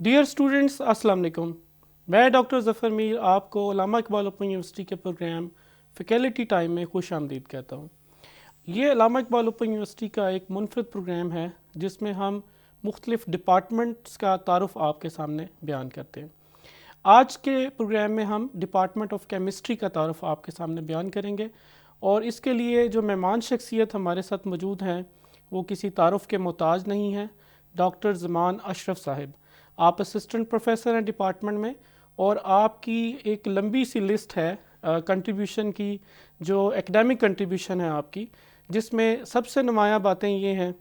Dear students, السلام علیکم. میں ڈاکٹر ظفر میر آپ کو علامہ اقبال اوپن یونیورسٹی کے پروگرام فیکلٹی ٹائم میں خوش آمدید کہتا ہوں. یہ علامہ اقبال اوپن یونیورسٹی کا ایک منفرد پروگرام ہے جس میں ہم مختلف ڈپارٹمنٹس کا تعارف آپ کے سامنے بیان کرتے ہیں. آج کے پروگرام میں ہم ڈپارٹمنٹ آف کیمسٹری کا تعارف آپ کے سامنے بیان کریں گے، اور اس کے لیے جو مہمان شخصیت ہمارے ساتھ موجود ہیں وہ کسی تعارف کے محتاج نہیں ہیں. ڈاکٹر زمان اشرف صاحب، آپ اسسٹنٹ پروفیسر ہیں ڈپارٹمنٹ میں، اور آپ کی ایک لمبی سی لسٹ ہے کنٹریبیوشن کی، جو ایکڈیمک کنٹریبیوشن ہے آپ کی، جس میں سب سے نمایاں باتیں یہ ہیں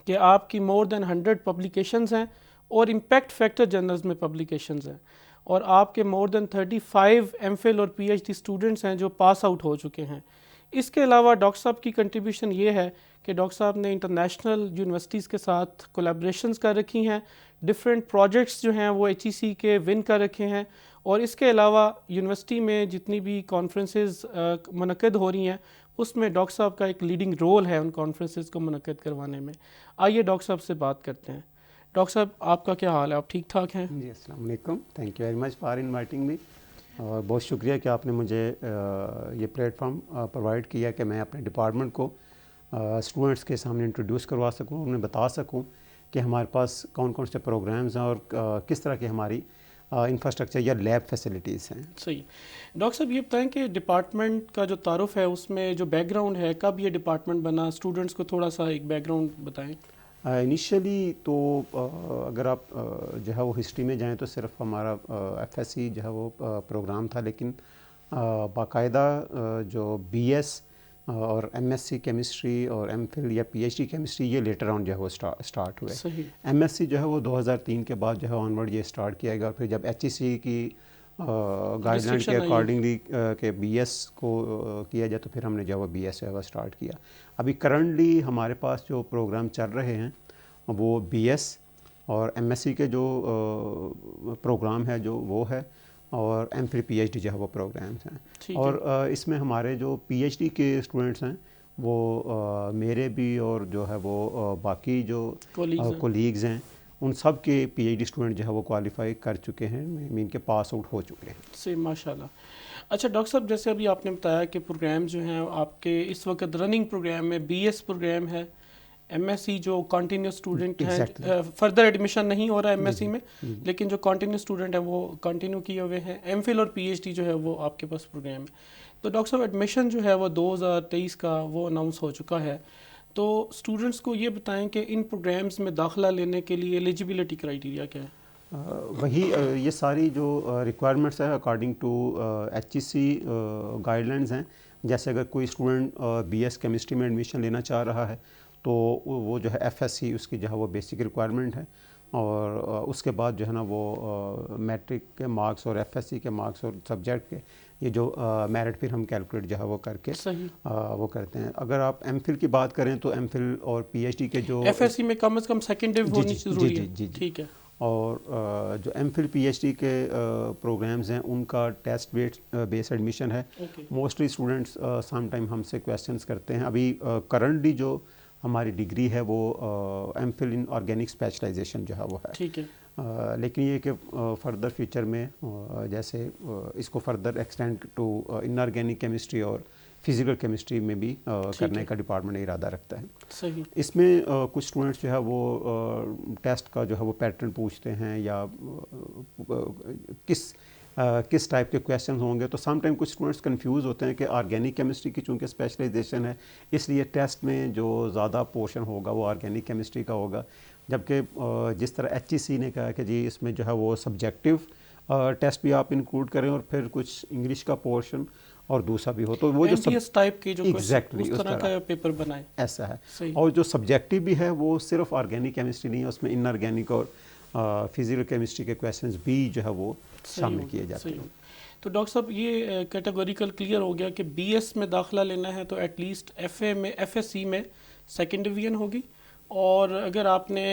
کہ آپ کی مور دین 100 پبلیکیشنز ہیں اور امپیکٹ فیکٹر جرنلز میں پبلیکیشنز ہیں، اور آپ کے مور دین 35 ایم فل اور پی ایچ ڈی اسٹوڈنٹس ہیں جو پاس آؤٹ ہو چکے ہیں. اس کے علاوہ ڈاکٹر صاحب کی کنٹریبیوشن یہ ہے کہ ڈاکٹر صاحب نے انٹرنیشنل یونیورسٹیز کے ساتھ کولیبریشنز کر رکھی ہیں، ڈفرینٹ پروجیکٹس جو ہیں وہ ایچ ای سی کے ون کر رکھے ہیں، اور اس کے علاوہ یونیورسٹی میں جتنی بھی کانفرنسز منعقد ہو رہی ہیں اس میں ڈاکٹر صاحب کا ایک لیڈنگ رول ہے ان کانفرنسز کو منعقد کروانے میں. آئیے ڈاکٹر صاحب سے بات کرتے ہیں. ڈاکٹر صاحب، آپ کا کیا حال ہے؟ آپ ٹھیک ٹھاک ہیں؟ جی السلام علیکم. Thank you very much for inviting me, اور بہت شکریہ کہ آپ نے مجھے یہ پلیٹ فارم پرووائڈ کیا کہ میں اپنے ڈپارٹمنٹ کو اسٹوڈنٹس کے سامنے انٹروڈیوس کروا سکوں، انہیں بتا سکوں کہ ہمارے پاس کون کون سے پروگرامز ہیں اور کس طرح کی ہماری انفراسٹرکچر یا لیب فیسلٹیز ہیں. صحیح. ڈاکٹر صاحب یہ بتائیں کہ ڈپارٹمنٹ کا جو تعارف ہے اس میں جو بیک گراؤنڈ ہے، کب یہ ڈپارٹمنٹ بنا، اسٹوڈنٹس کو تھوڑا سا ایک بیک گراؤنڈ بتائیں. انیشلی تو اگر آپ جو ہے وہ ہسٹری میں جائیں تو صرف ہمارا ایف ایس سی جو ہے وہ پروگرام تھا، لیکن باقاعدہ جو بی ایس اور ایم ایس سی کیمسٹری اور ایم فل یا پی ایچ ڈی کیمسٹری یہ لیٹر آن جو ہے وہ اسٹارٹ ہوئے. صحیح. ایم ایس سی جو ہے وہ 2003 کے بعد جو ہے آنورڈ یہ اسٹارٹ کیا گیا، اور پھر جب ایچ ای سی کی گائیڈ لائن کے اکارڈنگلی کہ بی ایس کو کیا جائے تو پھر ہم نے جو ہے بی ایس جو ہے وہ اسٹارٹ کیا. ابھی کرنٹلی ہمارے پاس جو پروگرام چل رہے ہیں وہ بی ایس اور ایم ایس سی کے جو پروگرام ہے جو وہ ہے، اور M Phil P H D جو ہے وہ پروگرامس ہیں. اور اس میں ہمارے جو پی ایچ ڈی کے اسٹوڈنٹس ہیں وہ میرے بھی اور جو ہے وہ باقی جو کولیگز ہیں ان سب کے پی ایچ ڈی اسٹوڈنٹ جو ہے وہ کوالیفائی کر چکے ہیں، مین کے پاس آؤٹ ہو چکے ہیں. صحیح، ماشاء اللہ. اچھا ڈاکٹر صاحب، جیسے ابھی آپ نے بتایا کہ پروگرام جو ہیں آپ کے اس وقت رننگ پروگرام میں بی ایس پروگرام ہے، ایم ایس سی جو کنٹینیو اسٹوڈنٹ ہیں، فردر ایڈمیشن نہیں ہو رہا ہے ایم ایس سی میں، لیکن جو کنٹینیو اسٹوڈنٹ ہیں وہ کنٹینیو کیے ہوئے ہیں. ایم فل اور پی ایچ ڈی جو ہے وہ آپ کے پاس پروگرام ہے. تو ڈاکٹر صاحب ایڈمیشن جو ہے وہ 2023 کا وہ اناؤنس ہو چکا ہے، تو اسٹوڈنٹس کو یہ بتائیں کہ ان پروگرامز میں داخلہ لینے کے لیے ایلیجیبلٹی کرائیٹیریا کیا ہے؟ وہی یہ ساری جو ریکوائرمنٹس ہیں according to H E C guidelines ہیں. جیسے اگر کوئی اسٹوڈنٹ بی ایس کیمسٹری میں ایڈمیشن لینا چاہ رہا ہے تو وہ جو ہے ایف ایس سی اس کی جو ہے وہ بیسک ریکوائرمنٹ ہے، اور اس کے بعد جو ہے نا وہ میٹرک کے مارکس اور ایف ایس سی کے مارکس اور سبجیکٹ کے یہ جو میرٹ پھر ہم کیلکولیٹ جو ہے وہ کر کے وہ کرتے ہیں. اگر آپ ایم فل کی بات کریں تو ایم فل اور پی ایچ ڈی کے جو ایف ایس سی میں کم از کم سیکنڈ ڈیو ہونی ضروری ہے. جی ٹھیک ہے. اور جو M Phil P H D کے پروگرامز ہیں ان کا ٹیسٹ بیس ایڈمیشن ہے. موسٹلی اسٹوڈنٹس سم ٹائم ہم سے کویسچنس کرتے ہیں. ابھی کرنٹلی جو ہماری ڈگری ہے وہ ایم فل ان آرگینک اسپیشلائزیشن جو ہے وہ ہے. ٹھیک ہے. لیکن یہ کہ فردر فیوچر میں جیسے اس کو further extend to inorganic chemistry اور فزیکل کیمسٹری میں بھی کرنے کا ڈپارٹمنٹ ارادہ رکھتا ہے. صحیح. اس میں کچھ اسٹوڈنٹس جو ہے وہ ٹیسٹ کا جو ہے وہ پیٹرن پوچھتے ہیں یا کس ٹائپ کے کویشچنز ہوں گے، تو سم ٹائم کچھ اسٹوڈنٹس کنفیوز ہوتے ہیں کہ آرگینک کیمسٹری کی چونکہ اسپیشلائزیشن ہے اس لیے ٹیسٹ میں جو زیادہ پورشن ہوگا وہ آرگینک کیمسٹری کا ہوگا، جبکہ جس طرح ایچ ای سی نے کہا کہ جی اس میں جو ہے وہ سبجیکٹیو ٹیسٹ بھی آپ انکلوڈ کریں اور پھر کچھ انگلش کا پورشن اور دوسرا بھی ہو، تو وہ جو ٹائپ کی جو ایگزیکٹلی اس طرح کا پیپر بنائے ایسا ہے. اور جو سبجیکٹیو بھی ہے وہ صرف آرگینک کیمسٹری نہیں ہے، اس میں ان آرگینک اور فزیکل کیمسٹری کے کویشچنز بھی جو ہے وہ شامل کیے جاتے ہیں. تو ڈاکٹر صاحب یہ کیٹیگوریکل کلیئر ہو گیا کہ بی ایس میں داخلہ لینا ہے تو at least F S C میں سیکنڈ ڈویژن ہوگی، اور اگر آپ نے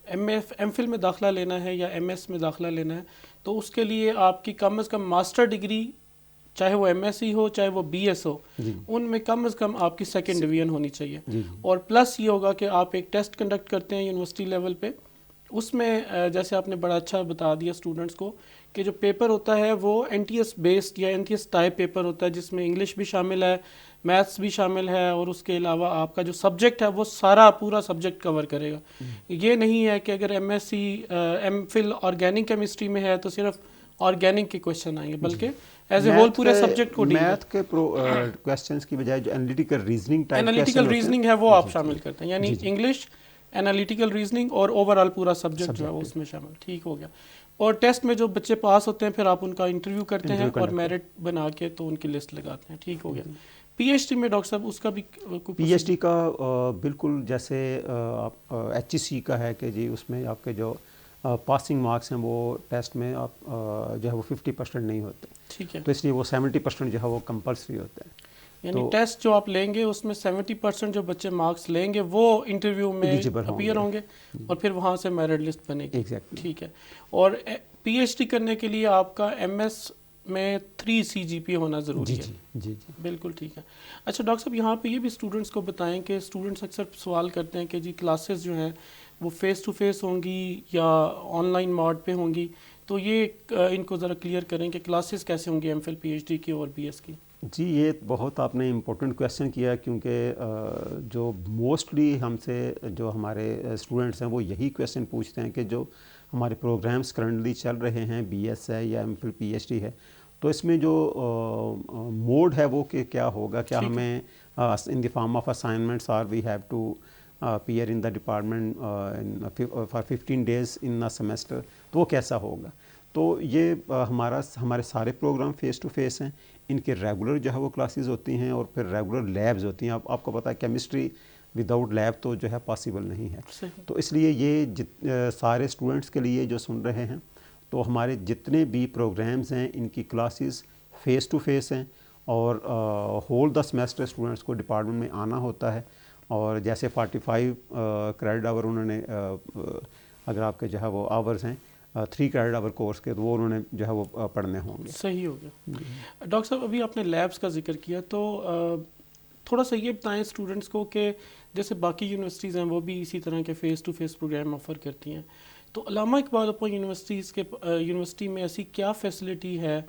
ایم فل میں داخلہ لینا ہے یا ایم ایس میں داخلہ لینا ہے تو اس کے لیے آپ کی کم از کم ماسٹر ڈگری، چاہے وہ ایم ایس سی ہو چاہے وہ بی ایس ہو، ان میں کم از کم آپ کی سیکنڈ ڈویژن ہونی چاہیے. اور پلس یہ ہوگا کہ آپ ایک ٹیسٹ کنڈکٹ کرتے ہیں یونیورسٹی لیول پہ اس میں جیسے آپ نے بڑا اچھا بتا دیا اسٹوڈنٹس کو کہ جو پیپر ہوتا ہے وہ این ٹی ایس بیسڈ یا N T S type paper ہوتا ہے، جس میں انگلش بھی شامل ہے، میتھس بھی شامل ہے، اور اس کے علاوہ آپ کا جو سبجیکٹ ہے وہ سارا پورا سبجیکٹ کور کرے گا. یہ نہیں ہے کہ اگر M S C M Phil organic chemistry میں ہے تو صرف آرگینک کے کوشچن آئیں گے، بلکہ ایز اے ہول پورے سبجیکٹ کو ڈیل میتھ کے کویسچنز کی بجائے جو analytical reasoning type analytical reasoning ہے وہ آپ شامل کرتے ہیں، یعنی انگلش، انالیٹیکل ریزننگ اور اوور آل پورا سبجیکٹ جو ہے وہ اس میں شامل. ٹھیک ہو گیا. اور ٹیسٹ میں جو بچے پاس ہوتے ہیں پھر آپ ان کا انٹرویو کرتے ہیں اور میرٹ بنا کے تو ان کی لسٹ لگاتے ہیں. ٹھیک ہو گیا. پی ایچ ڈی میں ڈاکٹر صاحب اس کا بھی پی ایچ ڈی کا بالکل جیسے ایچ ای سی کا ہے کہ جی اس میں آپ کے جو پاسنگ مارکس ہیں وہ ٹیسٹ میں آپ جو ہے وہ 50% نہیں ہوتے. ٹھیک ہے. تو اس لیے وہ 70% جو ہے وہ کمپلسری ہوتا ہے. یعنی ٹیسٹ جو آپ لیں گے اس میں 70% جو بچے مارکس لیں گے وہ انٹرویو میں اپیئر ہوں گے اور پھر وہاں سے میرٹ لسٹ بنے گی. ٹھیک ہے. اور پی ایچ ڈی کرنے کے لیے آپ کا ایم ایس میں 3 CGPA ہونا ضروری ہے. جی بالکل ٹھیک ہے. اچھا ڈاکٹر صاحب یہاں پہ یہ بھی اسٹوڈنٹس کو بتائیں کہ اسٹوڈنٹس اکثر سوال کرتے ہیں کہ جی کلاسز جو ہیں وہ فیس ٹو فیس ہوں گی یا آن لائن موڈ پہ ہوں گی، تو یہ ان کو ذرا کلیئر کریں کہ کلاسز کیسے ہوں گی M Phil P H D کی اور بی ایس کی. جی یہ بہت آپ نے امپورٹنٹ کویشچن کیا کیونکہ جو موسٹلی ہم سے جو ہمارے اسٹوڈنٹس ہیں وہ یہی کویشچن پوچھتے ہیں کہ جو ہمارے پروگرامس کرنٹلی چل رہے ہیں بی ایس ہے یا M Phil P H D ہے تو اس میں جو موڈ ہے وہ کہ کیا ہوگا، کیا ہمیں in the form of assignments are we have to appear in the department for 15 days in a semester, تو وہ کیسا ہوگا. تو یہ ہمارے سارے پروگرام فیس ٹو فیس ہیں. ان کے ریگولر جو ہے وہ کلاسز ہوتی ہیں اور پھر ریگولر لیبز ہوتی ہیں. آپ کو پتہ ہے کیمسٹری وداؤٹ لیب تو جو ہے پاسبل نہیں ہے. تو اس لیے یہ سارے اسٹوڈنٹس کے لیے جو سن رہے ہیں تو ہمارے جتنے بھی پروگرامز ہیں ان کی کلاسز فیس ٹو فیس ہیں اور ہول دا سیمسٹر اسٹوڈنٹس کو ڈپارٹمنٹ میں آنا ہوتا ہے. اور جیسے 45 کریڈٹ آور انہوں نے اگر آپ کے جو ہے وہ آورز ہیں 3 کریڈٹ آور کورس کے تو وہ انہوں نے جو ہے وہ پڑھنے ہوں گے. صحیح ہو گیا. ڈاکٹر صاحب ابھی آپ نے لیبس کا ذکر کیا تو تھوڑا سا یہ بتائیں اسٹوڈنٹس کو کہ جیسے باقی یونیورسٹیز ہیں وہ بھی اسی طرح کے face to face program offer کرتی ہیں، تو علامہ اقبال اوپن یونیورسٹی میں ایسی کیا فیسلٹی ہے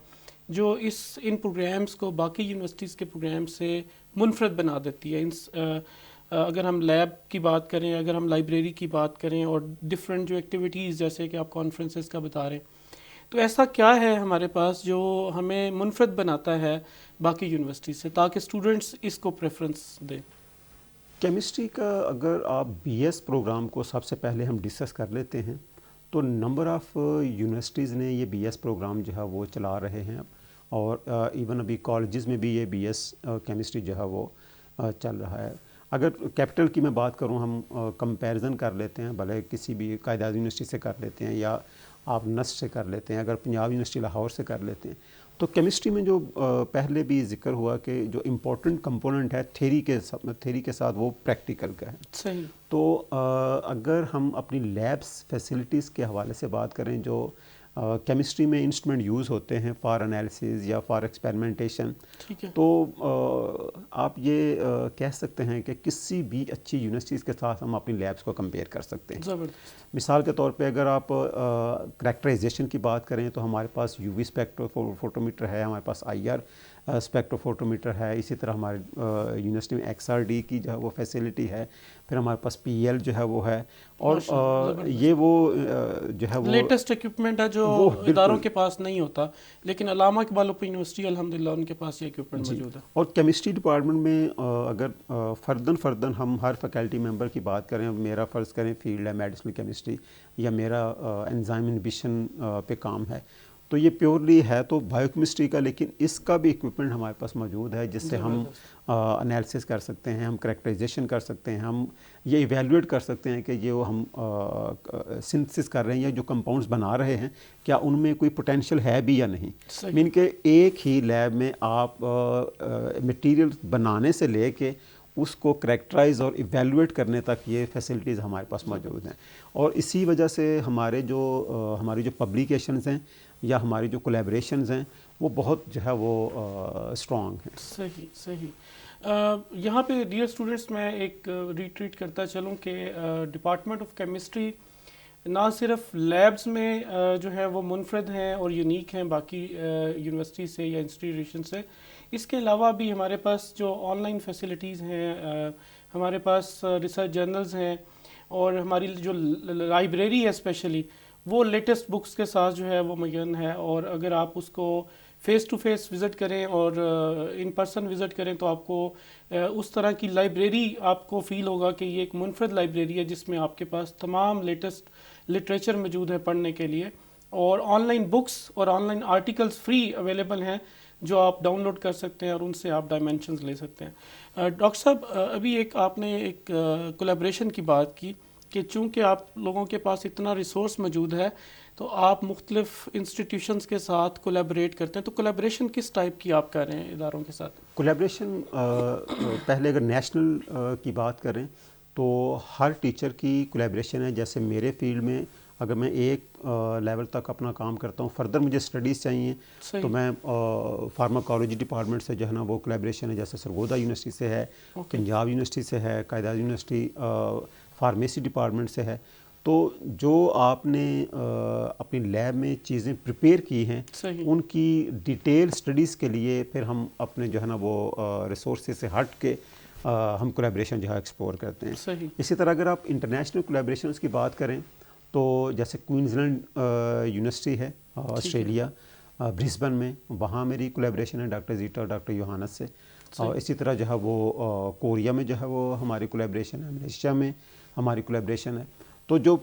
جو ان پروگرامز کو باقی یونیورسٹیز کے پروگرام سے منفرد بنا دیتی ہے؟ اگر ہم لیب کی بات کریں، اگر ہم لائبریری کی بات کریں اور ڈفرینٹ جو ایکٹیویٹیز جیسے کہ آپ کانفرنسز کا بتا رہے ہیں، تو ایسا کیا ہے ہمارے پاس جو ہمیں منفرد بناتا ہے باقی یونیورسٹی سے تاکہ اسٹوڈنٹس اس کو پریفرنس دیں؟ کیمسٹری کا اگر آپ بی ایس پروگرام کو سب سے پہلے ہم ڈسکس کر لیتے ہیں تو نمبر آف یونیورسٹیز نے یہ بی ایس پروگرام جو ہے وہ چلا رہے ہیں اور ایون ابھی کالجز میں بھی یہ بی ایس کیمسٹری جو ہے وہ چل رہا ہے. اگر کیپٹل کی میں بات کروں ہم کمپیریزن کر لیتے ہیں، بھلے کسی بھی قائد اعظم یونیورسٹی سے کر لیتے ہیں یا آپ نسٹ سے کر لیتے ہیں، اگر پنجاب یونیورسٹی لاہور سے کر لیتے ہیں تو کیمسٹری میں جو پہلے بھی ذکر ہوا کہ جو امپورٹنٹ کمپوننٹ ہے تھیری کے ساتھ وہ پریکٹیکل کا ہے. صحیح. تو اگر ہم اپنی لیبس فیسلٹیز کے حوالے سے بات کریں جو کیمسٹری میں انسٹرومنٹ یوز ہوتے ہیں فار انالیسز یا فار ایکسپیریمنٹیشن، تو آپ یہ کہہ سکتے ہیں کہ کسی بھی اچھی یونیورسٹیز کے ساتھ ہم اپنی لیبس کو کمپیئر کر سکتے ہیں. مثال کے طور پہ اگر آپ کریکٹرائزیشن کی بات کریں تو ہمارے پاس یو وی اسپیکٹرو فوٹومیٹر ہے، ہمارے پاس آئی آر اسپیکٹرو فوٹومیٹر ہے، اسی طرح ہمارے یونیورسٹی میں ایکس آر ڈی کی جو ہے وہ فیسلٹی ہے، پھر ہمارے پاس پی ایل جو ہے وہ ہے، اور یہ وہ جو ہے وہ لیٹسٹ اکوپمنٹ ہے جو اداروں کے پاس نہیں ہوتا، لیکن علامہ اقبال اوپن یونیورسٹی الحمدللہ ان کے پاس یہ اکوپمنٹ موجود ہے. اور کیمسٹری ڈپارٹمنٹ میں اگر فردن ہم ہر فیکلٹی ممبر کی بات کریں، میرا فرض کریں فیلڈ ہے میڈیسنل کیمسٹری یا میرا انزائم انہبیشن پہ کام ہے تو یہ پیورلی ہے تو بائیو کیمسٹری کا، لیکن اس کا بھی اکوپمنٹ ہمارے پاس موجود ہے جس سے ہم انالیسس کر سکتے ہیں، ہم کریکٹرائزیشن کر سکتے ہیں، ہم یہ ایویلویٹ کر سکتے ہیں کہ یہ ہم سنتھسس کر رہے ہیں یا جو کمپاؤنڈز بنا رہے ہیں کیا ان میں کوئی پوٹینشیل ہے بھی یا نہیں. مین کہ ایک ہی لیب میں آپ مٹیریل بنانے سے لے کے اس کو کریکٹرائز اور ایویلویٹ کرنے تک یہ فیسلٹیز ہمارے پاس موجود ہیں. اور اسی وجہ سے ہماری جو پبلیکیشنز ہیں یا ہماری جو کولیبریشنز ہیں وہ بہت جو ہے وہ اسٹرانگ ہیں. صحیح. یہاں پہ ڈیئر اسٹوڈنٹس میں ایک ریٹریٹ کرتا چلوں کہ ڈپارٹمنٹ آف کیمسٹری نہ صرف لیبز میں جو ہے وہ منفرد ہیں اور یونیک ہیں باقی یونیورسٹی سے یا انسٹیٹیوشن سے، اس کے علاوہ بھی ہمارے پاس جو آن لائن فیسلٹیز ہیں، ہمارے پاس ریسرچ جرنلز ہیں، اور ہماری جو لائبریری ہے اسپیشلی وہ لیٹسٹ بکس کے ساتھ جو ہے وہ مگن ہے. اور اگر آپ اس کو فیس ٹو فیس وزٹ کریں اور ان پرسن وزٹ کریں تو آپ کو اس طرح کی لائبریری آپ کو فیل ہوگا کہ یہ ایک منفرد لائبریری ہے جس میں آپ کے پاس تمام لیٹسٹ لٹریچر موجود ہے پڑھنے کے لیے، اور آن لائن بکس اور on line articles free available ہیں جو آپ ڈاؤن لوڈ کر سکتے ہیں اور ان سے آپ ڈائمینشنز لے سکتے ہیں. ڈاکٹر صاحب ابھی آپ نے ایک کولیبریشن کی بات کی کہ چونکہ آپ لوگوں کے پاس اتنا ریسورس موجود ہے تو آپ مختلف انسٹیٹیوشنز کے ساتھ کولیبریٹ کرتے ہیں، تو کولیبریشن کس ٹائپ کی آپ کر رہے ہیں اداروں کے ساتھ؟ کولیبریشن پہلے اگر نیشنل کی بات کریں تو ہر ٹیچر کی کولیبریشن ہے. جیسے میرے فیلڈ میں اگر میں ایک لیول تک اپنا کام کرتا ہوں، فردر مجھے اسٹڈیز چاہیے تو میں فارماکالوجی ڈپارٹمنٹ سے جو ہے نا وہ کولیبریشن ہے، جیسے سرگودا یونیورسٹی سے ہے، پنجاب یونیورسٹی سے ہے، Quaid Azam university pharmacy department سے ہے. تو جو آپ نے اپنی لیب میں چیزیں پریپیئر کی ہیں ان کی ڈیٹیل اسٹڈیز کے لیے پھر ہم اپنے جو ہے نا وہ ریسورسز سے ہٹ کے ہم کولیبریشن جو ہے ایکسپلور کرتے ہیں. اسی طرح اگر آپ انٹرنیشنل کولیبریشنز کی بات کریں تو جیسے کوئنزلینڈ یونیورسٹی ہے آسٹریلیا برسبن میں، وہاں میری کولیبریشن ہے ڈاکٹر زیٹا اور ڈاکٹر یوہانس سے. اور اسی طرح جو ہے وہ کوریا میں جو ہے وہ ہماری کولیبریشن ہے، ملیشیا میں ہماری کولیبریشن ہے. تو جو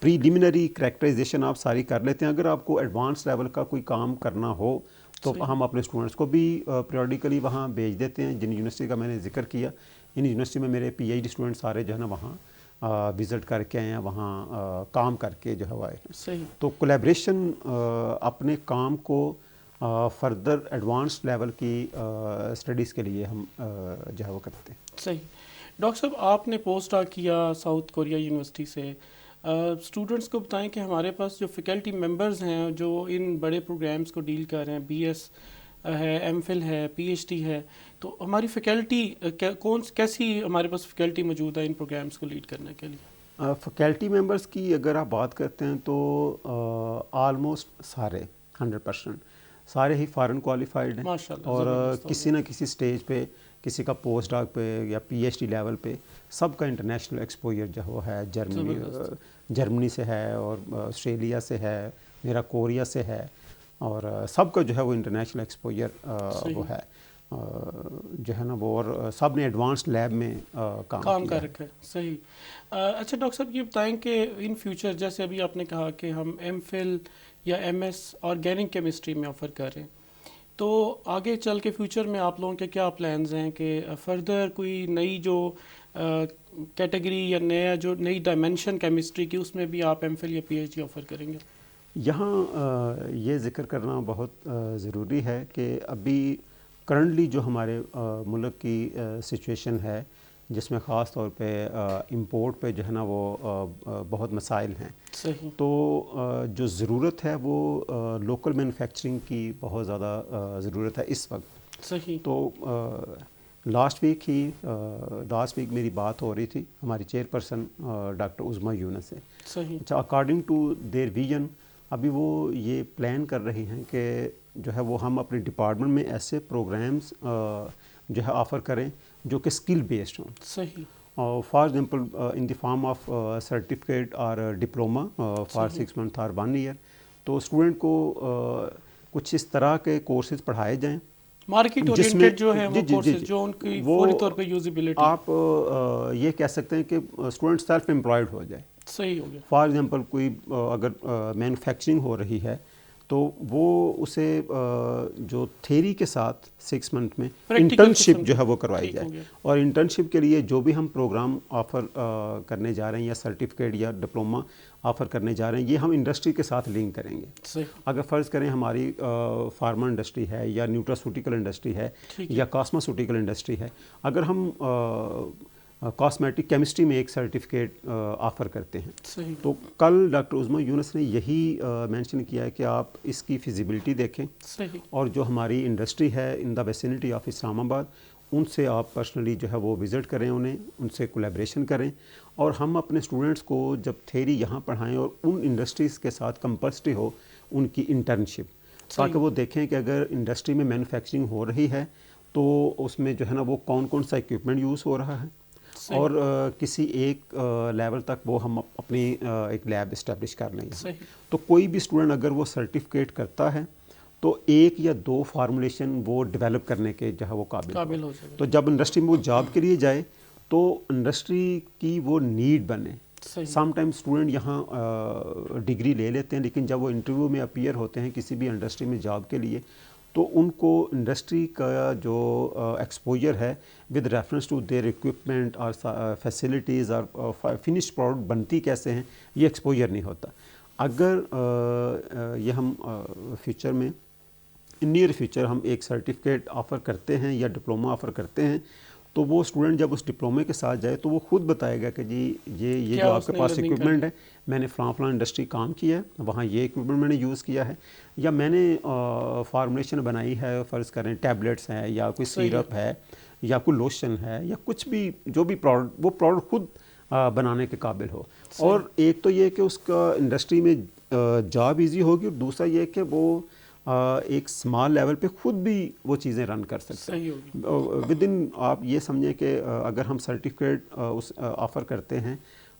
پریلیمنری کریکٹرائزیشن آپ ساری کر لیتے ہیں، اگر آپ کو ایڈوانس لیول کا کوئی کام کرنا ہو تو ہم اپنے اسٹوڈنٹس کو بھی پیریوڈیکلی وہاں بھیج دیتے ہیں. جن یونیورسٹی کا میں نے ذکر کیا، ان یونیورسٹی میں میرے پی ایچ ڈی اسٹوڈنٹ سارے جو ہے نا وہاں وزٹ کر کے آئے ہیں، وہاں کام کر کے جو ہے وہ آئے. تو کولیبریشن اپنے کام کو فردر ایڈوانس لیول کی اسٹڈیز کے لیے ہم جو ہے وہ کرتے ہیں. صحیح. ڈاکٹر صاحب آپ نے پوسٹ ڈاک کیا ساؤتھ کوریا یونیورسٹی سے، اسٹوڈنٹس کو بتائیں کہ ہمارے پاس جو فیکلٹی ممبرز ہیں جو ان بڑے پروگرامز کو ڈیل کر رہے ہیں، بی ایس ہے، ایم فل ہے، پی ایچ ڈی ہے، تو ہماری فیکلٹی کیسی ہمارے پاس فیکلٹی موجود ہے ان پروگرامز کو لیڈ کرنے کے لیے؟ فیکلٹی ممبرس کی اگر آپ بات کرتے ہیں تو آلموسٹ سارے 100% سارے ہی فارن کوالیفائڈ ہیں، اور کسی نہ کسی سٹیج پہ، کسی کا پوسٹ ڈاک پہ یا پی ایچ ڈی لیول پہ سب کا انٹرنیشنل ایکسپوجر جو وہ ہے. جرمنی سے ہے، اور آسٹریلیا سے ہے، میرا کوریا سے ہے، اور سب کا جو ہے وہ انٹرنیشنل ایکسپوجر وہ ہے جو ہے نا وہ، اور سب نے ایڈوانس لیب میں کام کر رکھا ہے. صحیح. اچھا ڈاکٹر صاحب یہ بتائیں کہ ان فیوچر جیسے ابھی آپ نے کہا کہ ہم ایم فل یا ایم ایس آرگینک کیمسٹری میں آفر کر رہے ہیں، تو آگے چل کے فیوچر میں آپ لوگوں کے کیا پلانز ہیں کہ فردر کوئی نئی جو کیٹیگری یا نئی ڈائمینشن کیمسٹری کی اس میں بھی آپ ایم فل یا پی ایچ ڈی آفر کریں گے؟ یہاں یہ ذکر کرنا بہت ضروری ہے کہ ابھی کرنٹلی جو ہمارے ملک کی سچویشن ہے، جس میں خاص طور پہ امپورٹ پہ جو ہے نا وہ بہت مسائل ہیں. صحیح. تو جو ضرورت ہے وہ لوکل مینوفیکچرنگ کی بہت زیادہ ضرورت ہے اس وقت. صحیح. تو لاسٹ ویک میری بات ہو رہی تھی ہماری چیئرپرسن ڈاکٹر عظمیٰ یونس سے. صحیح. اچھا، اکارڈنگ ٹو دیر ویژن ابھی وہ یہ پلان کر رہی ہیں کہ جو ہے وہ ہم اپنے ڈپارٹمنٹ میں ایسے پروگرامز جو ہے آفر کریں جو کہ اسکل بیسڈ ہوں. صحیح. For example in the form of certificate اور ڈپلوما فار 6 months اور 1 year. تو اسٹوڈنٹ کو کچھ اس طرح کے کورسز پڑھائے جائیں مارکیٹ اورینٹڈ جو ہے وہ کورسز جو ان کی فوری طور پہ یوزیبلٹی، آپ یہ کہہ سکتے ہیں کہ اسٹوڈنٹ سیلف امپلائڈ ہو جائے. صحیح ہو گیا. فار ایگزامپل کوئی اگر مینوفیکچرنگ ہو رہی ہے تو وہ اسے جو تھیری کے ساتھ 6 month میں انٹرنشپ جو ہے وہ کروائی جائے. اور انٹرنشپ کے لیے جو بھی ہم پروگرام آفر کرنے جا رہے ہیں یا سرٹیفکیٹ یا ڈپلوما آفر کرنے جا رہے ہیں، یہ ہم انڈسٹری کے ساتھ لنک کریں گے. اگر فرض کریں ہماری فارما انڈسٹری ہے یا نیوٹراسوٹیکل انڈسٹری ہے یا کاسماسوٹیکل انڈسٹری ہے، اگر ہم کاسمیٹک کیمسٹری میں ایک سرٹیفکیٹ آفر کرتے ہیں. صحیح. تو کل ڈاکٹر عظمیٰ یونس نے یہی مینشن کیا ہے کہ آپ اس کی فیزیبلٹی دیکھیں. صحیح. اور جو ہماری انڈسٹری ہے ان دا ویسینٹی آف اسلام آباد, ان سے آپ پرسنلی جو ہے وہ وزٹ کریں, ان سے کولیبریشن کریں, اور ہم اپنے اسٹوڈنٹس کو جب تھیری یہاں پڑھائیں اور ان انڈسٹریز کے ساتھ کمپلسری ہو ان کی انٹرنشپ, تاکہ وہ دیکھیں کہ اگر انڈسٹری میں مینوفیکچرنگ ہو رہی ہے تو اس میں جو ہے نا وہ کون کون سا اکوپمنٹ یوز ہو رہا ہے, اور کسی ایک لیول تک وہ ہم اپنی ایک لیب اسٹیبلش کر لیں. تو کوئی بھی اسٹوڈنٹ اگر وہ سرٹیفکیٹ کرتا ہے تو 1 یا 2 فارمولیشن وہ ڈیولپ کرنے کے جو ہے وہ قابل ہو جائے. تو جب انڈسٹری میں وہ جاب کے لیے جائے تو انڈسٹری کی وہ نیڈ بنے. سم ٹائم اسٹوڈنٹ یہاں ڈگری لے لیتے ہیں, لیکن جب وہ انٹرویو میں اپیئر ہوتے ہیں کسی بھی انڈسٹری میں جاب کے لیے تو ان کو انڈسٹری کا جو ایکسپوجر ہے with reference to their equipment اور فیسلٹیز اور فنش پروڈکٹ بنتی کیسے ہیں, یہ ایکسپوجر نہیں ہوتا. اگر یہ ہم فیوچر میں نیئر فیوچر ہم ایک سرٹیفکیٹ آفر کرتے ہیں یا ڈپلوما آفر کرتے ہیں تو وہ اسٹوڈنٹ جب اس ڈپلومے کے ساتھ جائے تو وہ خود بتائے گا کہ جی یہ جو آپ کے پاس اکوپمنٹ ہے, میں نے فلاں انڈسٹری کام کیا ہے, وہاں یہ اکوپمنٹ میں نے یوز کیا ہے, یا میں نے فارمولیشن بنائی ہے, فرض کریں ٹیبلٹس ہیں یا کوئی سیرپ ہے یا کوئی لوشن ہے یا کچھ بھی جو بھی پروڈکٹ, وہ پروڈکٹ خود بنانے کے قابل ہو. اور ایک تو یہ کہ اس کا انڈسٹری میں جاب ایزی ہوگی, اور دوسرا یہ کہ وہ ایک اسمال لیول پہ خود بھی وہ چیزیں رن کر سکتے ہیں. ود ان آپ یہ سمجھیں کہ اگر ہم سرٹیفکیٹ آفر کرتے ہیں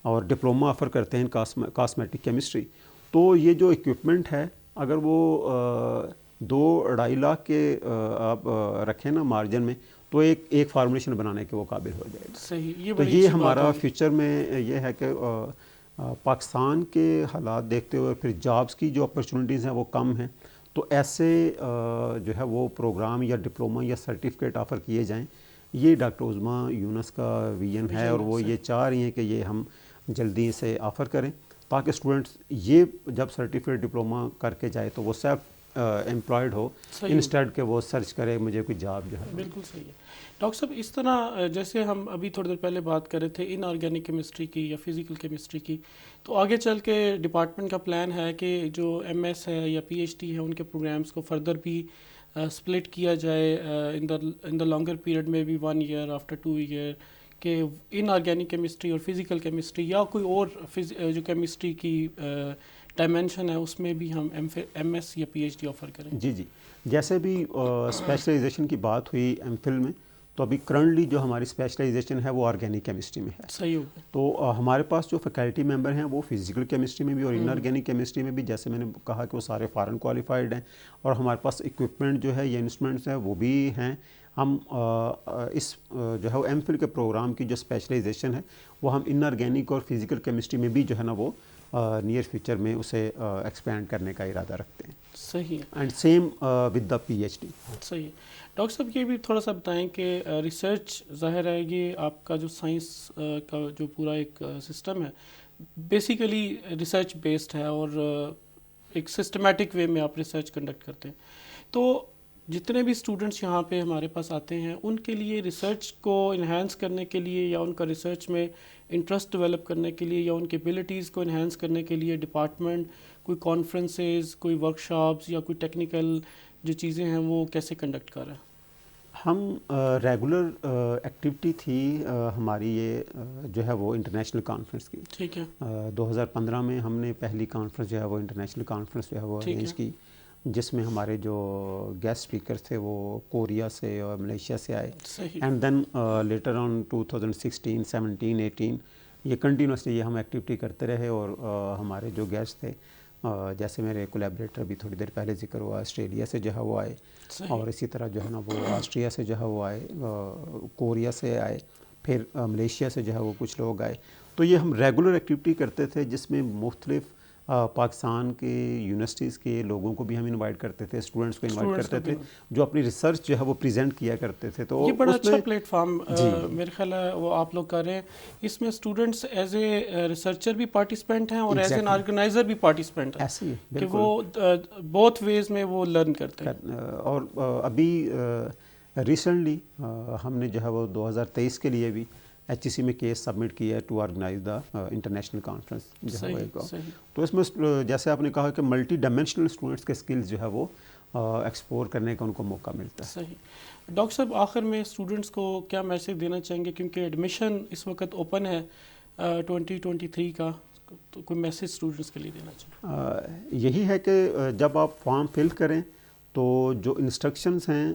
اور ڈپلوما آفر کرتے ہیں کاسمیٹک کیمسٹری, تو یہ جو اکوپمنٹ ہے اگر وہ 2-2.5 لاکھ کے آپ رکھیں نا مارجن میں, تو ایک فارمولیشن بنانے کے وہ قابل ہو جائے گا. صحیح. تو یہ ہمارا فیوچر میں یہ ہے کہ پاکستان کے حالات دیکھتے ہوئے پھر جابس کی جو اپرچونیٹیز ہیں وہ کم ہیں, تو ایسے جو ہے وہ پروگرام یا ڈپلوما یا سرٹیفکیٹ آفر کیے جائیں. یہ ڈاکٹر عظمیٰ یونس کا ویژن ہے, اور وہ یہ چاہ رہی ہیں کہ یہ ہم جلدی سے آفر کریں تاکہ اسٹوڈنٹس یہ جب سرٹیفکیٹ ڈپلوما کر کے جائے تو وہ سیلف امپلائڈ ہو, انسٹیڈ کہ وہ سرچ کرے مجھے کوئی جاب جو ہے. بالکل صحیح ہے ڈاکٹر صاحب. اس طرح جیسے ہم ابھی تھوڑی دیر پہلے بات کر رہے تھے ان آرگینک کیمسٹری کی یا فزیکل کیمسٹری کی, تو آگے چل کے ڈپارٹمنٹ کا پلان ہے کہ جو ایم ایس ہے یا پی ایچ ڈی ہے ان کے پروگرامس کو فردر بھی اسپلٹ کیا جائے ان دا لانگر پیریڈ میں بھی 1 ایئر آفٹر 2 ایئر, کہ ان آرگینک کیمسٹری اور فزیکل کیمسٹری یا کوئی اور جو کیمسٹری کی ڈائمینشن ہے اس میں بھی ہم ایم ایس یا پی ایچ ڈی آفر کریں. جی جیسے بھی اسپیشلائزیشن کی بات ہوئی ایم فل میں, تو ابھی کرنٹلی جو ہماری اسپیشلائزیشن ہے وہ آرگینک کیمسٹری میں ہے. صحیح ہوگا. تو ہمارے پاس جو فیکلٹی ممبر ہیں وہ فزیکل کیمسٹری میں بھی اور ان آرگینک کیمسٹری میں بھی, جیسے میں نے کہا کہ وہ سارے فارن کوالیفائڈ ہیں, اور ہمارے پاس اکوپمنٹ جو ہے یا انسٹرومنٹس ہیں وہ بھی ہیں. ہم اس جو ہے ایم فل کے پروگرام کی جو اسپیشلائزیشن ہے وہ ہم ان آرگینک اور فزیکل کیمسٹری میں بھی جو ہے نا وہ نیئر فیوچر میں اسے ایکسپینڈ کرنے کا ارادہ رکھتے ہیں. صحیح ہے. And same with the P H D. صحیح ہے. ڈاکٹر صاحب یہ بھی تھوڑا سا بتائیں کہ ریسرچ ظاہر ہے یہ آپ کا جو سائنس کا جو پورا ایک سسٹم ہے بیسیکلی ریسرچ بیسڈ ہے, اور ایک سسٹمیٹک وے میں آپ ریسرچ کنڈکٹ کرتے ہیں. تو جتنے بھی اسٹوڈنٹس یہاں پہ ہمارے پاس آتے ہیں ان کے لیے ریسرچ کو انہینس کرنے کے لیے یا ان کا ریسرچ میں انٹرسٹ ڈیولپ کرنے کے لیے یا ان کی ایبلٹیز کو انہینس کرنے کے لیے ڈپارٹمنٹ کوئی کانفرنسز, کوئی ورکشاپس یا کوئی ٹیکنیکل جو چیزیں ہیں وہ کیسے کنڈکٹ کر رہے ہیں؟ ہم ریگولر ایکٹیویٹی تھی ہماری یہ جو ہے وہ انٹرنیشنل کانفرنس کی. ٹھیک ہے. 2015 میں ہم نے پہلی کانفرنس جو ہے وہ انٹرنیشنل کانفرنس جو ہے وہ ارینج کی, جس میں ہمارے جو گیسٹ اسپیکرس تھے وہ کوریا سے اور ملیشیا سے آئے. اینڈ دین لیٹر آن 2016, 17, 18 یہ کنٹینیوسلی یہ ہم ایکٹیویٹی کرتے رہے, اور ہمارے جو گیسٹ تھے جیسے میرے کولیبریٹر بھی تھوڑی دیر پہلے ذکر ہوا, آسٹریلیا سے جو ہے وہ آئے, اور اسی طرح جو ہے نا وہ آسٹریا سے جو ہے وہ آئے, کوریا سے آئے, پھر ملیشیا سے جو ہے وہ کچھ لوگ آئے. تو یہ ہم ریگولر ایکٹیویٹی کرتے تھے جس میں مختلف پاکستان کے یونیورسٹیز کے لوگوں کو بھی ہم انوائٹ کرتے تھے, اسٹوڈنٹس کو انوائٹ کرتے تھے جو اپنی ریسرچ جو ہے وہ پریزنٹ کیا کرتے تھے. تو یہ بڑا اچھا پلیٹ فارم میرے خیال ہے وہ آپ لوگ کر رہے ہیں. اس میں اسٹوڈنٹس ایز اے ریسرچر بھی پارٹیسپینٹ ہیں اور ایز این آرگنائزر بھی پارٹیسپینٹ ہیں, ایسے ہی کہ وہ بوتھ ویز میں وہ لرن کرتے ہیں. اور ابھی ریسنٹلی ہم نے جو ہے وہ 2023 کے لیے بھی HEC میں کیس سبمٹ کیا ہے to organize the international conference جو ہے وہ. تو اس میں جیسے آپ نے کہا کہ ملٹی ڈائمینشنل اسٹوڈنٹس کے اسکلز جو ہے وہ ایکسپلور کرنے کا ان کو موقع ملتا ہے. صحیح. ڈاکٹر صاحب آخر میں اسٹوڈنٹس کو کیا میسج دینا چاہیں گے، کیونکہ ایڈمیشن اس وقت اوپن ہے 2023 کا، تو کوئی میسج اسٹوڈنٹس کے لیے دینا چاہیں؟ یہی ہے کہ جب آپ فارم فل کریں تو جو انسٹرکشنز ہیں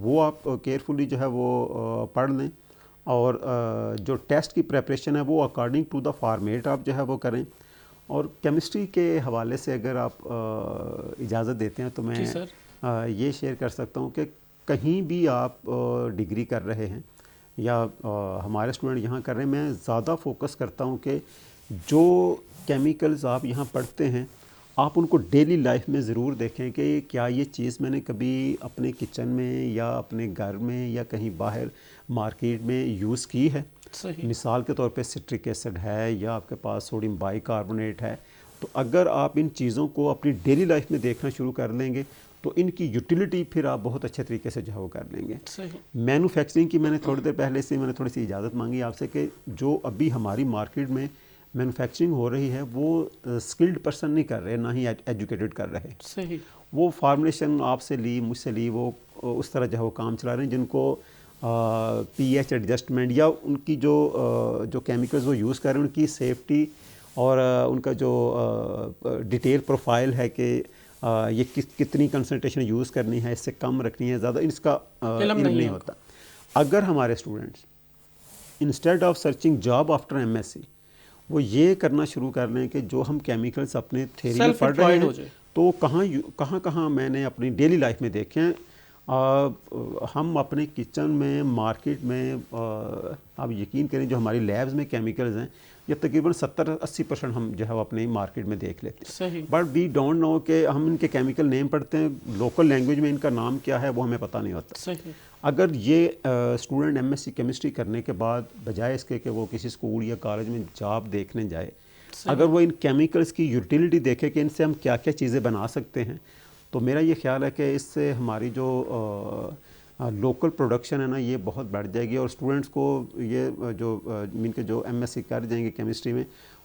وہ آپ کیئرفلی جو ہے وہ پڑھ لیں، اور جو ٹیسٹ کی پریپریشن ہے وہ اکارڈنگ ٹو دا فارمیٹ آپ جو ہے وہ کریں. اور کیمسٹری کے حوالے سے اگر آپ اجازت دیتے ہیں تو میں یہ شیئر کر سکتا ہوں کہ کہیں بھی آپ ڈگری کر رہے ہیں یا ہمارے اسٹوڈنٹ یہاں کر رہے ہیں، میں زیادہ فوکس کرتا ہوں کہ جو کیمیکلز آپ یہاں پڑھتے ہیں آپ ان کو ڈیلی لائف میں ضرور دیکھیں کہ کیا یہ چیز میں نے کبھی اپنے کچن میں یا اپنے گھر میں یا کہیں باہر مارکیٹ میں یوز کی ہے. مثال کے طور پہ سٹرک ایسڈ ہے یا آپ کے پاس سوڈیم بائی کاربونیٹ ہے، تو اگر آپ ان چیزوں کو اپنی ڈیلی لائف میں دیکھنا شروع کر لیں گے تو ان کی یوٹیلیٹی پھر آپ بہت اچھے طریقے سے جو ہے وہ کر لیں گے. مینوفیکچرنگ کی میں نے تھوڑی دیر پہلے سے میں نے تھوڑی سی اجازت مانگی آپ سے کہ جو ابھی ہماری مارکیٹ میں مینوفیکچرنگ ہو رہی ہے وہ اسکلڈ پرسن نہیں کر رہے، نہ ہی ایجوکیٹڈ کر رہے. صحیح. وہ فارمولیشن آپ سے لی مجھ سے لی، وہ اس طرح جو ہے وہ کام چلا رہے ہیں جن کو پی ایچ ایڈجسٹمنٹ یا ان کی جو کیمیکلز وہ یوز کر رہے ہیں ان کی سیفٹی اور ان کا جو ڈیٹیل پروفائل ہے کہ یہ کتنی کنسنٹریشن یوز کرنی ہے، اس سے کم رکھنی ہے، زیادہ اس کا علم نہیں ہوتا. اگر ہمارے students instead of searching job after M S C وہ یہ کرنا شروع کر لیں کہ جو ہم کیمیکلز اپنے تھیری میں پڑھ رہے ہیں تو کہاں میں نے اپنی ڈیلی لائف میں دیکھیں. ہم اپنے کچن میں، مارکیٹ میں، آپ یقین کریں جو ہماری لیبز میں کیمیکلز ہیں یہ تقریباً 70-80% ہم جو ہے وہ اپنی مارکیٹ میں دیکھ لیتے ہیں. بٹ وی ڈونٹ نو کہ ہم ان کے کیمیکل نیم پڑھتے ہیں، لوکل لینگویج میں ان کا نام کیا ہے وہ ہمیں پتہ نہیں ہوتا. اگر یہ student M S C chemistry کرنے کے بعد بجائے اس کے کہ وہ کسی اسکول یا کالج میں جاب دیکھنے جائے، اگر وہ ان کیمیکلز کی یوٹیلیٹی دیکھے کہ ان سے ہم کیا کیا چیزیں بنا سکتے ہیں، تو میرا یہ خیال ہے کہ اس سے ہماری جو لوکل پروڈکشن ہے نا یہ بہت بڑھ جائے گی. اور اسٹوڈنٹس کو یہ جو ایم ایس سی کر جائیں گے کیمسٹری میں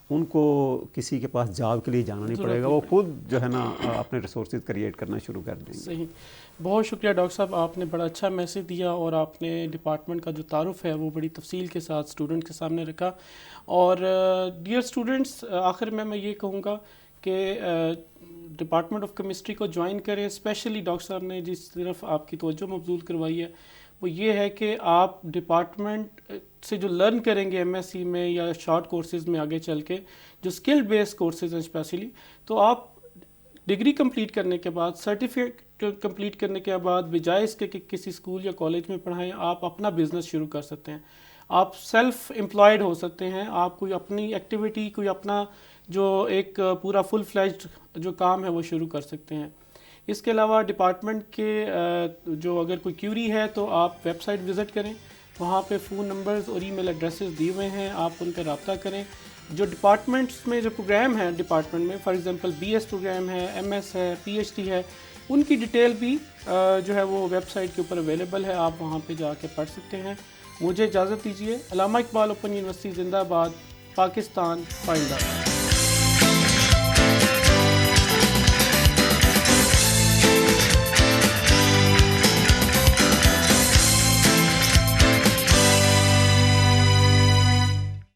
ان کو کسی کے پاس جاب کے لیے جانا نہیں پڑے گا، وہ خود جو ہے نا اپنے ریسورسز کریٹ کرنا شروع کر دیں گے. صحیح. بہت شکریہ ڈاکٹر صاحب، آپ نے بڑا اچھا میسج دیا اور آپ نے ڈپارٹمنٹ کا جو تعارف ہے وہ بڑی تفصیل کے ساتھ اسٹوڈنٹ کے سامنے رکھا. اور ڈیئر اسٹوڈنٹس، آخر میں یہ کہوں گا کہ ڈپارٹمنٹ آف کیمسٹری کو جوائن کریں. اسپیشلی ڈاکٹر صاحب نے جس طرف آپ کی توجہ مبذول کروائی ہے وہ یہ ہے کہ آپ ڈپارٹمنٹ سے جو لرن کریں گے ایم ایس سی میں یا شارٹ کورسز میں آگے چل کے، جو اسکل بیسڈ کورسز ہیں اسپیشلی، تو آپ ڈگری کمپلیٹ کرنے کے بعد، سرٹیفکیٹ کمپلیٹ کرنے کے بعد بجائے اس کے کہ کسی اسکول یا کالج میں پڑھائیں، آپ اپنا بزنس شروع کر سکتے ہیں. آپ سیلف امپلائڈ ہو سکتے ہیں. آپ کوئی اپنی ایکٹیویٹی، کوئی اپنا جو ایک پورا فل فلیجڈ جو کام ہے وہ شروع کر سکتے ہیں. اس کے علاوہ ڈپارٹمنٹ کے جو اگر کوئی کیوری ہے تو آپ ویب سائٹ وزٹ کریں، وہاں پہ فون نمبرز اور ای میل ایڈریسز دیے ہوئے ہیں، آپ ان کا رابطہ کریں. جو ڈپارٹمنٹس میں جو پروگرام ہیں ڈپارٹمنٹ میں، for example B S program ہے، ایم ایس ہے، پی ایچ ڈی ہے، ان کی ڈیٹیل بھی جو ہے وہ ویب سائٹ کے اوپر اویلیبل ہے، آپ وہاں پہ جا کے پڑھ سکتے ہیں. مجھے اجازت دیجیے. علامہ اقبال اوپن یونیورسٹی زندہ باد، پاکستان زندہ باد.